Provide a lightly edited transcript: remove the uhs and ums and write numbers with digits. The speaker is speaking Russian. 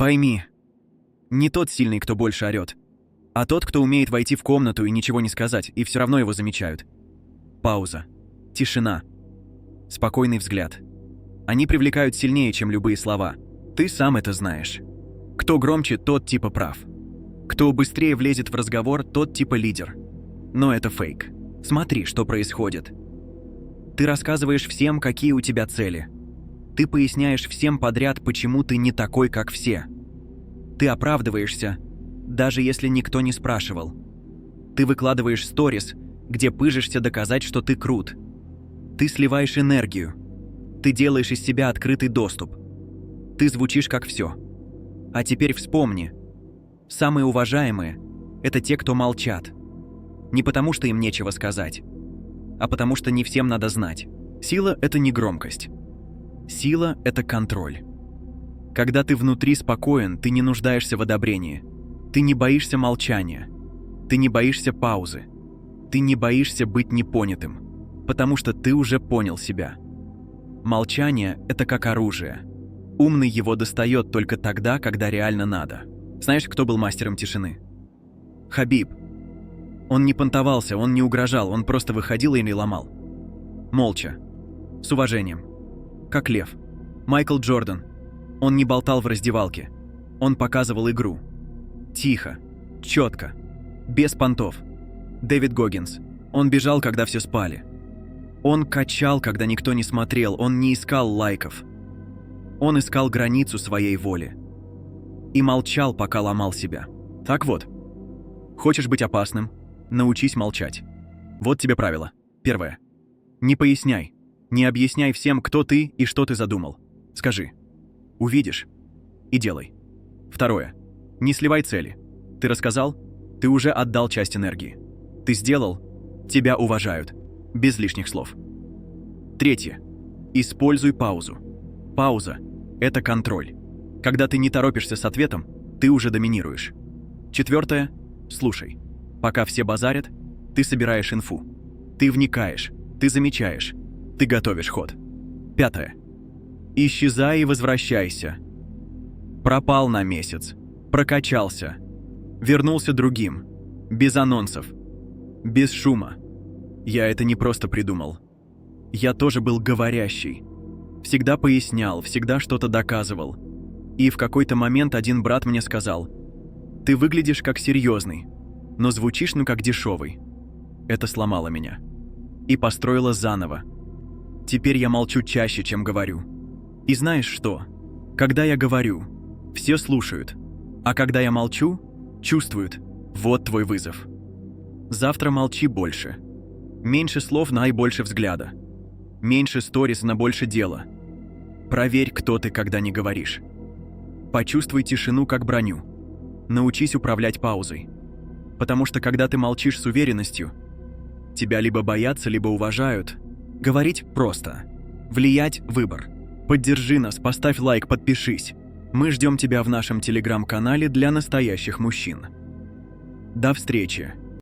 Пойми, не тот сильный, кто больше орёт, а тот, кто умеет войти в комнату и ничего не сказать, и все равно его замечают. Пауза. Тишина. Спокойный взгляд. Они привлекают сильнее, чем любые слова. Ты сам это знаешь. Кто громче, тот типа прав. Кто быстрее влезет в разговор, тот типа лидер. Но это фейк. Смотри, что происходит. Ты рассказываешь всем, какие у тебя цели. Ты поясняешь всем подряд, почему ты не такой, как все. Ты оправдываешься, даже если никто не спрашивал. Ты выкладываешь сторис, где пыжишься доказать, что ты крут. Ты сливаешь энергию. Ты делаешь из себя открытый доступ. Ты звучишь как все. А теперь вспомни. Самые уважаемые – это те, кто молчат. Не потому, что им нечего сказать, а потому, что не всем надо знать. Сила – это не громкость. Сила – это контроль. Когда ты внутри спокоен, ты не нуждаешься в одобрении. Ты не боишься молчания. Ты не боишься паузы. Ты не боишься быть непонятым, потому что ты уже понял себя. Молчание – это как оружие. Умный его достает только тогда, когда реально надо. Знаешь, кто был мастером тишины? Хабиб. Он не понтовался, он не угрожал, он просто выходил и не ломал. Молча. С уважением. Как лев. Майкл Джордан. Он не болтал в раздевалке. Он показывал игру. Тихо. Четко. Без понтов. Дэвид Гоггинс. Он бежал, когда все спали. Он качал, когда никто не смотрел, он не искал лайков. Он искал границу своей воли. И молчал, пока ломал себя. Так вот. Хочешь быть опасным? Научись молчать. Вот тебе правило. Первое. Не поясняй. Не объясняй всем, кто ты и что ты задумал. Скажи. Увидишь. И делай. Второе. Не сливай цели. Ты рассказал? Ты уже отдал часть энергии. Ты сделал? Тебя уважают. Без лишних слов. Третье. Используй паузу. Пауза – это контроль. Когда ты не торопишься с ответом, ты уже доминируешь. Четвертое. Слушай. Пока все базарят, ты собираешь инфу. Ты вникаешь, ты замечаешь, ты готовишь ход. Пятое. Исчезай и возвращайся. Пропал на месяц, прокачался, вернулся другим, без анонсов, без шума. Я это не просто придумал. Я тоже был говорящий. Всегда пояснял, всегда что-то доказывал. И в какой-то момент один брат мне сказал: «Ты выглядишь как серьезный, но звучишь как дешевый». Это сломало меня. И построило заново. Теперь я молчу чаще, чем говорю. И знаешь что? Когда я говорю, все слушают. А когда я молчу, чувствуют. Вот твой вызов. Завтра молчи больше. Меньше слов на и больше взгляда. Меньше сторис на больше дела. Проверь, кто ты, когда не говоришь. Почувствуй тишину как броню. Научись управлять паузой. Потому что когда ты молчишь с уверенностью, тебя либо боятся, либо уважают. Говорить просто. Влиять – выбор. Поддержи нас, поставь лайк, подпишись. Мы ждем тебя в нашем телеграм-канале для настоящих мужчин. До встречи.